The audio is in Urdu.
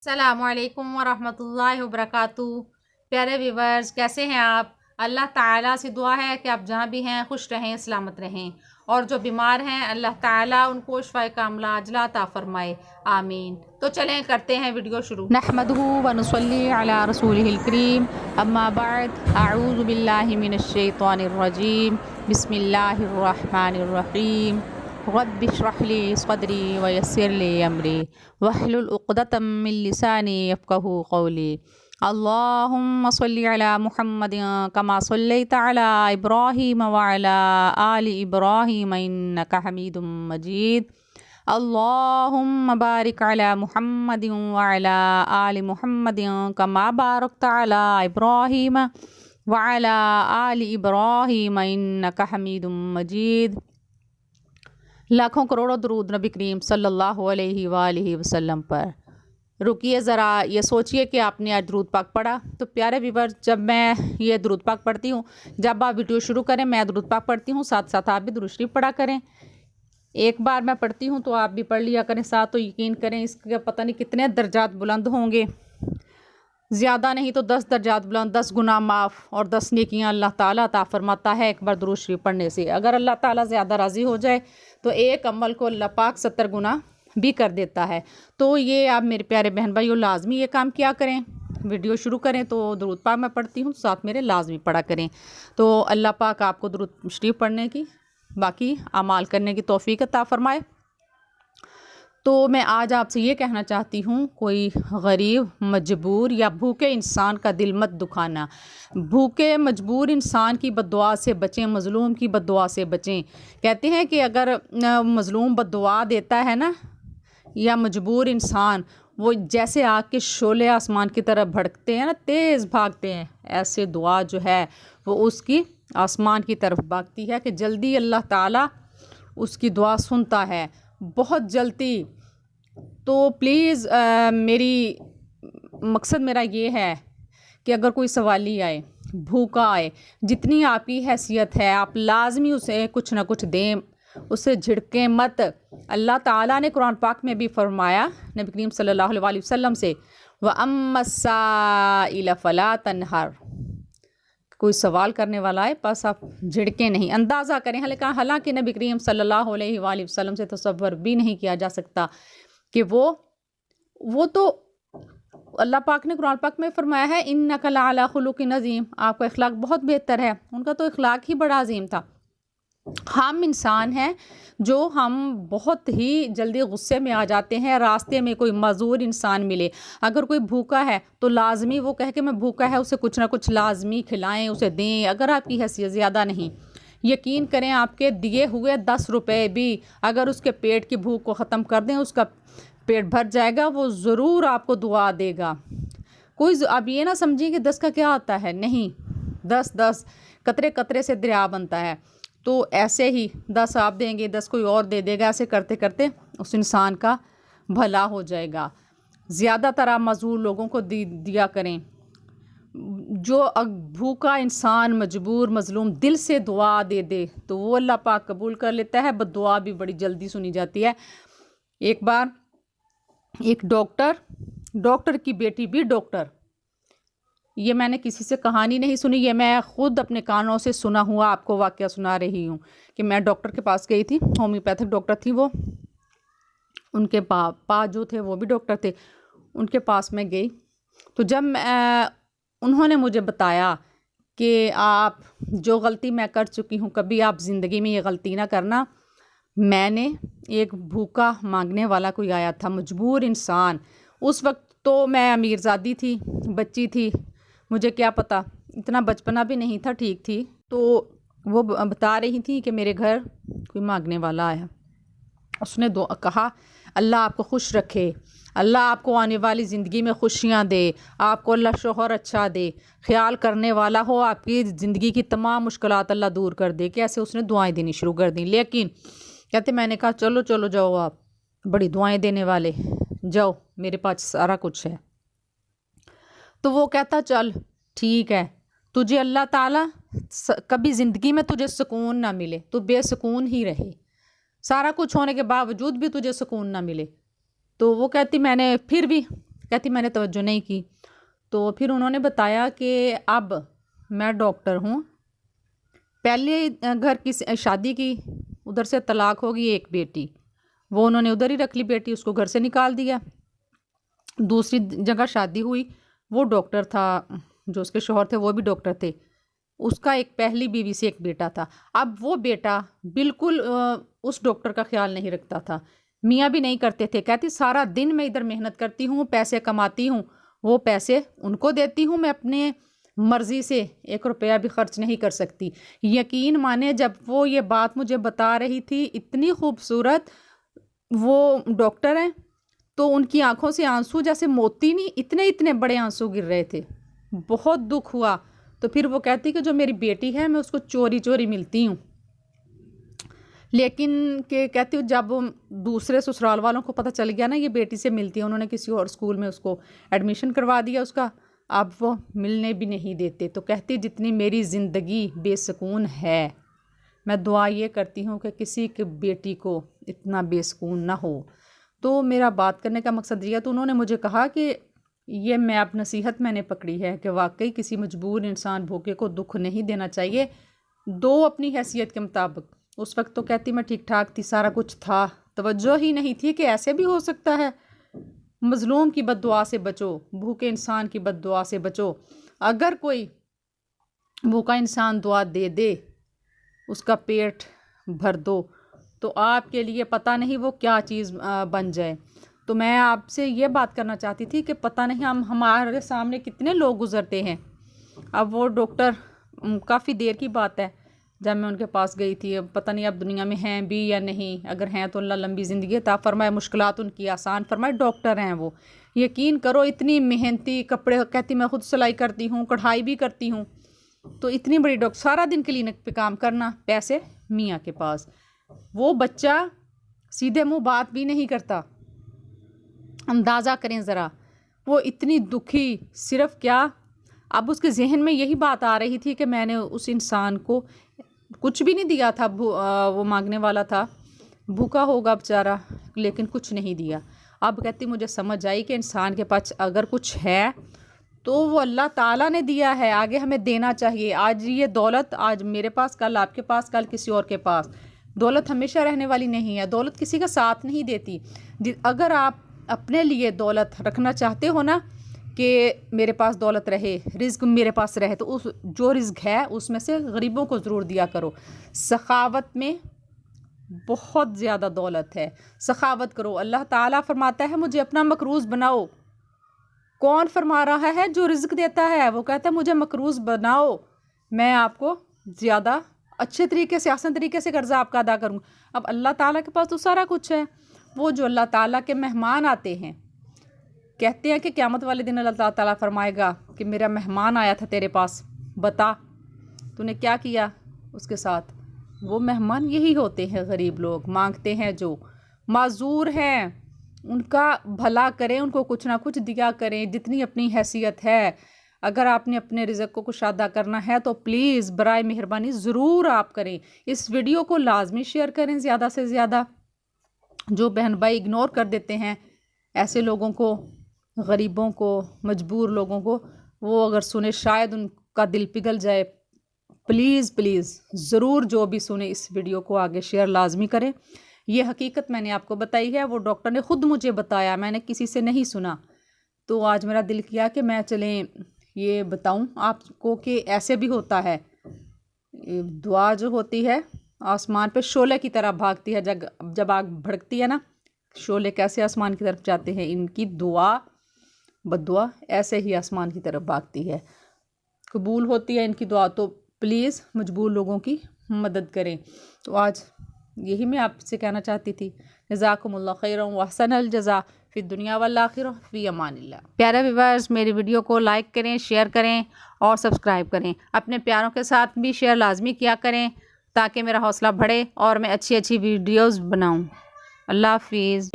السلام علیکم ورحمۃ اللہ وبرکاتہ۔ پیارے ویورز، کیسے ہیں آپ؟ اللہ تعالیٰ سے دعا ہے کہ آپ جہاں بھی ہیں خوش رہیں، سلامت رہیں، اور جو بیمار ہیں اللہ تعالیٰ ان کو شفائے کاملہ عاجلہ عطا فرمائے، آمین۔ تو چلیں کرتے ہیں ویڈیو شروع۔ نحمدہ ونصلی علی رسولہ الکریم، اما بعد، اعوذ باللہ من الشیطان الرجیم، بسم اللہ الرحمن الرحیم۔ رب اشرح لي صدري ويسر لي أمري واحلل عقدة من لساني يفقهوا قولي اللهم صل على محمد كما صليت على إبراهيم وعلى آل إبراهيم إنك حميد مجيد اللهم بارك على محمد وعلى آل محمد كما باركت على إبراهيم وعلى آل إبراهيم إنك حميد مجيد۔ لاکھوں کروڑوں درود نبی کریم صلی اللہ علیہ وآلہ وسلم پر۔ رکیے ذرا، یہ سوچئے کہ آپ نے آج درود پاک پڑھا؟ تو پیارے ویور، جب میں یہ درود پاک پڑھتی ہوں، جب آپ ویڈیو شروع کریں میں درود پاک پڑھتی ہوں، ساتھ ساتھ آپ بھی درود شریف پڑھا کریں۔ ایک بار میں پڑھتی ہوں تو آپ بھی پڑھ لیا کریں ساتھ، تو یقین کریں اس کے پتہ نہیں کتنے درجات بلند ہوں گے، زیادہ نہیں تو 10 درجات بلند، 10 گناہ معاف اور 10 نیکیاں اللہ تعالیٰ عطا فرماتا ہے ایک بار درود شریف پڑھنے سے۔ اگر اللہ تعالیٰ زیادہ راضی ہو جائے تو ایک عمل کو اللہ پاک 70 گنا بھی کر دیتا ہے۔ تو یہ آپ میرے پیارے بہن بھائیوں لازمی یہ کام کیا کریں، ویڈیو شروع کریں تو درود پاک میں پڑھتی ہوں، ساتھ میرے لازمی پڑھا کریں۔ تو اللہ پاک آپ کو درود شریف پڑھنے کی، باقی اعمال کرنے کی توفیق عطا فرمائے۔ تو میں آج آپ سے یہ کہنا چاہتی ہوں، کوئی غریب، مجبور یا بھوکے انسان کا دل مت دکھانا۔ بھوکے مجبور انسان کی بد دعا سے بچیں، مظلوم کی بد دعا سے بچیں۔ کہتے ہیں کہ اگر مظلوم بد دعا دیتا ہے نا، یا مجبور انسان، وہ جیسے آگ کے شعلے آسمان کی طرف بھڑکتے ہیں نا، تیز بھاگتے ہیں، ایسے دعا جو ہے وہ اس کی آسمان کی طرف بھاگتی ہے کہ جلدی اللہ تعالیٰ اس کی دعا سنتا ہے، بہت جلدی۔ تو پلیز میری مقصد میرا یہ ہے کہ اگر کوئی سوالی آئے، بھوکا آئے، جتنی آپ کی حیثیت ہے آپ لازمی اسے کچھ نہ کچھ دیں، اسے جھڑکیں مت۔ اللہ تعالیٰ نے قرآن پاک میں بھی فرمایا نبی کریم صلی اللہ علیہ وسلم سے، وَأَمَّا السَّائِلَ فَلَا تَنْهَرْ، کوئی سوال کرنے والا ہے بس آپ جھڑکیں نہیں۔ اندازہ کریں، حالانکہ نبی کریم صلی اللہ علیہ وآلہ وسلم سے تصور بھی نہیں کیا جا سکتا کہ وہ تو اللہ پاک نے قرآن پاک میں فرمایا ہے اِنَّكَ لَعَلَىٰ خُلُقٍ عَظِيمٍ، آپ کا اخلاق بہت بہتر ہے، ان کا تو اخلاق ہی بڑا عظیم تھا۔ ہم انسان ہیں جو ہم بہت ہی جلدی غصے میں آ جاتے ہیں۔ راستے میں کوئی معذور انسان ملے، اگر کوئی بھوکا ہے تو لازمی وہ کہے کہ میں بھوکا ہے، اسے کچھ نہ کچھ لازمی کھلائیں، اسے دیں، اگر آپ کی حیثیت زیادہ نہیں۔ یقین کریں آپ کے دیے ہوئے 10 روپے بھی اگر اس کے پیٹ کی بھوک کو ختم کر دیں، اس کا پیٹ بھر جائے گا، وہ ضرور آپ کو دعا دے گا۔ کوئی اب یہ نہ سمجھیں کہ 10 کا کیا آتا ہے، نہیں، 10 قطرے قطرے سے دریا بنتا ہے۔ تو ایسے ہی 10 آپ دیں گے، 10 کوئی اور دے دے گا، ایسے کرتے کرتے اس انسان کا بھلا ہو جائے گا۔ زیادہ تر آپ معذور لوگوں کو دیا کریں۔ جو بھوکا انسان، مجبور، مظلوم دل سے دعا دے دے تو وہ اللہ پاک قبول کر لیتا ہے، بد دعا بھی بڑی جلدی سنی جاتی ہے۔ ایک بار ایک ڈاکٹر کی بیٹی بھی ڈاکٹر، یہ میں نے کسی سے کہانی نہیں سنی، یہ میں خود اپنے کانوں سے سنا ہوا آپ کو واقعہ سنا رہی ہوں کہ میں ڈاکٹر کے پاس گئی تھی، ہومیوپیتھک ڈاکٹر تھی وہ، ان کے پاپا جو تھے وہ بھی ڈاکٹر تھے، ان کے پاس میں گئی تو جب انہوں نے مجھے بتایا کہ آپ جو غلطی میں کر چکی ہوں کبھی آپ زندگی میں یہ غلطی نہ کرنا۔ میں نے ایک بھوکا مانگنے والا کوئی آیا تھا، مجبور انسان، اس وقت تو میں امیر زادی تھی، بچی تھی، مجھے کیا پتہ، اتنا بچپنا بھی نہیں تھا، ٹھیک تھی، تو وہ بتا رہی تھی کہ میرے گھر کوئی مانگنے والا آیا، اس نے کہا اللہ آپ کو خوش رکھے، اللہ آپ کو آنے والی زندگی میں خوشیاں دے، آپ کو اللہ شوہر اچھا دے، خیال کرنے والا ہو، آپ کی زندگی کی تمام مشکلات اللہ دور کر دے، کہ ایسے اس نے دعائیں دینی شروع کر دیں۔ لیکن کہتے میں نے کہا چلو جاؤ، آپ بڑی دعائیں دینے والے، جاؤ میرے پاس سارا کچھ ہے۔ تو وہ کہتا چل ٹھیک ہے، تجھے اللہ تعالیٰ کبھی زندگی میں تجھے سکون نہ ملے، تو بے سکون ہی رہے، سارا کچھ ہونے کے باوجود بھی تجھے سکون نہ ملے۔ تو وہ کہتی میں نے پھر بھی کہتی میں نے توجہ نہیں کی۔ تو پھر انہوں نے بتایا کہ اب میں ڈاکٹر ہوں، پہلے گھر کی شادی کی، ادھر سے طلاق ہوگی ایک بیٹی، وہ انہوں نے ادھر ہی رکھ لی بیٹی، اس کو گھر سے نکال دیا۔ دوسری جگہ شادی ہوئی، وہ ڈاکٹر تھا، جو اس کے شوہر تھے وہ بھی ڈاکٹر تھے، اس کا ایک پہلی بیوی سے ایک بیٹا تھا۔ اب وہ بیٹا بالکل اس ڈاکٹر کا خیال نہیں رکھتا تھا، میاں بھی نہیں کرتے تھے۔ کہتی سارا دن میں ادھر محنت کرتی ہوں، پیسے کماتی ہوں، وہ پیسے ان کو دیتی ہوں، میں اپنے مرضی سے 1 روپیہ بھی خرچ نہیں کر سکتی۔ یقین مانے جب وہ یہ بات مجھے بتا رہی تھی، اتنی خوبصورت، وہ ڈاکٹر ہیں، تو ان کی آنکھوں سے آنسو جیسے موتی نہیں، اتنے بڑے آنسو گر رہے تھے، بہت دکھ ہوا۔ تو پھر وہ کہتی کہ جو میری بیٹی ہے میں اس کو چوری چوری ملتی ہوں، لیکن کہ کہتی ہوں جب دوسرے سسرال والوں کو پتہ چل گیا نا یہ بیٹی سے ملتی ہے، انہوں نے کسی اور اسکول میں اس کو ایڈمیشن کروا دیا اس کا، اب وہ ملنے بھی نہیں دیتے۔ تو کہتی جتنی میری زندگی بے سکون ہے، میں دعا یہ کرتی ہوں کہ کسی کی بیٹی کو اتنا بے سکون نہ ہو۔ تو میرا بات کرنے کا مقصد یہ ہے، تو انہوں نے مجھے کہا کہ یہ میں اب نصیحت میں نے پکڑی ہے کہ واقعی کسی مجبور انسان بھوکے کو دکھ نہیں دینا چاہیے، دو اپنی حیثیت کے مطابق۔ اس وقت تو کہتی میں ٹھیک ٹھاک تھی، سارا کچھ تھا، توجہ ہی نہیں تھی کہ ایسے بھی ہو سکتا ہے۔ مظلوم کی بد دعا سے بچو، بھوکے انسان کی بد دعا سے بچو۔ اگر کوئی بھوکا انسان دعا دے دے، اس کا پیٹ بھر دو، تو آپ کے لیے پتہ نہیں وہ کیا چیز بن جائے۔ تو میں آپ سے یہ بات کرنا چاہتی تھی کہ پتہ نہیں ہمارے سامنے کتنے لوگ گزرتے ہیں۔ اب وہ ڈاکٹر کافی دیر کی بات ہے جب میں ان کے پاس گئی تھی، اب پتہ نہیں اب دنیا میں ہیں بھی یا نہیں، اگر ہیں تو اللہ لمبی زندگی عطا فرمائے، مشکلات ان کی آسان فرمائے۔ ڈاکٹر ہیں وہ، یقین کرو اتنی محنتی، کپڑے کہتی میں خود سلائی کرتی ہوں، کڑھائی بھی کرتی ہوں، تو اتنی بڑی ڈاکٹر، سارا دن کلینک پہ کام کرنا، پیسے میاں کے پاس۔ وہ بچہ سیدھے منہ بات بھی نہیں کرتا، اندازہ کریں ذرا، وہ اتنی دکھی، صرف کیا، اب اس کے ذہن میں یہی بات آ رہی تھی کہ میں نے اس انسان کو کچھ بھی نہیں دیا تھا، وہ مانگنے والا تھا، بھوکا ہوگا بیچارہ لیکن کچھ نہیں دیا۔ اب کہتی مجھے سمجھ آئی کہ انسان کے پاس اگر کچھ ہے تو وہ اللہ تعالیٰ نے دیا ہے، آگے ہمیں دینا چاہیے۔ آج یہ دولت، آج میرے پاس، کل آپ کے پاس، کل کسی اور کے پاس، دولت ہمیشہ رہنے والی نہیں ہے، دولت کسی کا ساتھ نہیں دیتی۔ اگر آپ اپنے لیے دولت رکھنا چاہتے ہو نا کہ میرے پاس دولت رہے، رزق میرے پاس رہے، تو اس جو رزق ہے اس میں سے غریبوں کو ضرور دیا کرو۔ سخاوت میں بہت زیادہ دولت ہے، سخاوت کرو۔ اللہ تعالیٰ فرماتا ہے مجھے اپنا مقروض بناؤ۔ کون فرما رہا ہے؟ جو رزق دیتا ہے، وہ کہتا ہے مجھے مقروض بناؤ، میں آپ کو زیادہ اچھے طریقے سے، آسان طریقے سے قرضہ آپ کا ادا کروں۔ اب اللہ تعالیٰ کے پاس تو سارا کچھ ہے۔ وہ جو اللہ تعالیٰ کے مہمان آتے ہیں، کہتے ہیں کہ قیامت والے دن اللہ تعالیٰ فرمائے گا کہ میرا مہمان آیا تھا تیرے پاس، بتا تو نے کیا کیا اس کے ساتھ۔ وہ مہمان یہی ہوتے ہیں، غریب لوگ، مانگتے ہیں، جو معذور ہیں، ان کا بھلا کریں، ان کو کچھ نہ کچھ دیا کریں جتنی اپنی حیثیت ہے۔ اگر آپ نے اپنے رزق کو کشادہ کرنا ہے تو پلیز برائے مہربانی ضرور آپ کریں۔ اس ویڈیو کو لازمی شیئر کریں زیادہ سے زیادہ۔ جو بہن بھائی اگنور کر دیتے ہیں ایسے لوگوں کو، غریبوں کو، مجبور لوگوں کو، وہ اگر سنے شاید ان کا دل پگھل جائے۔ پلیز پلیز ضرور جو بھی سنے اس ویڈیو کو آگے شیئر لازمی کریں۔ یہ حقیقت میں نے آپ کو بتائی ہے، وہ ڈاکٹر نے خود مجھے بتایا، میں نے کسی سے نہیں سنا۔ تو آج میرا دل کیا کہ میں چلیں یہ بتاؤں آپ کو کہ ایسے بھی ہوتا ہے۔ دعا جو ہوتی ہے آسمان پہ شعلے کی طرح بھاگتی ہے، جب آگ بھڑکتی ہے نا، شعلے کیسے آسمان کی طرف جاتے ہیں، ان کی دعا بد دعا ایسے ہی آسمان کی طرف بھاگتی ہے، قبول ہوتی ہے ان کی دعا۔ تو پلیز مجبور لوگوں کی مدد کریں۔ تو آج یہی میں آپ سے کہنا چاہتی تھی۔ جزاکم اللہ خیرا و احسن الجزاء فی الدنیا والآخرہ، فی امان اللہ۔ پیارے ویورز، میری ویڈیو کو لائک کریں، شیئر کریں اور سبسکرائب کریں۔ اپنے پیاروں کے ساتھ بھی شیئر لازمی کیا کریں تاکہ میرا حوصلہ بڑھے اور میں اچھی ویڈیوز بناؤں۔ اللہ حافظ۔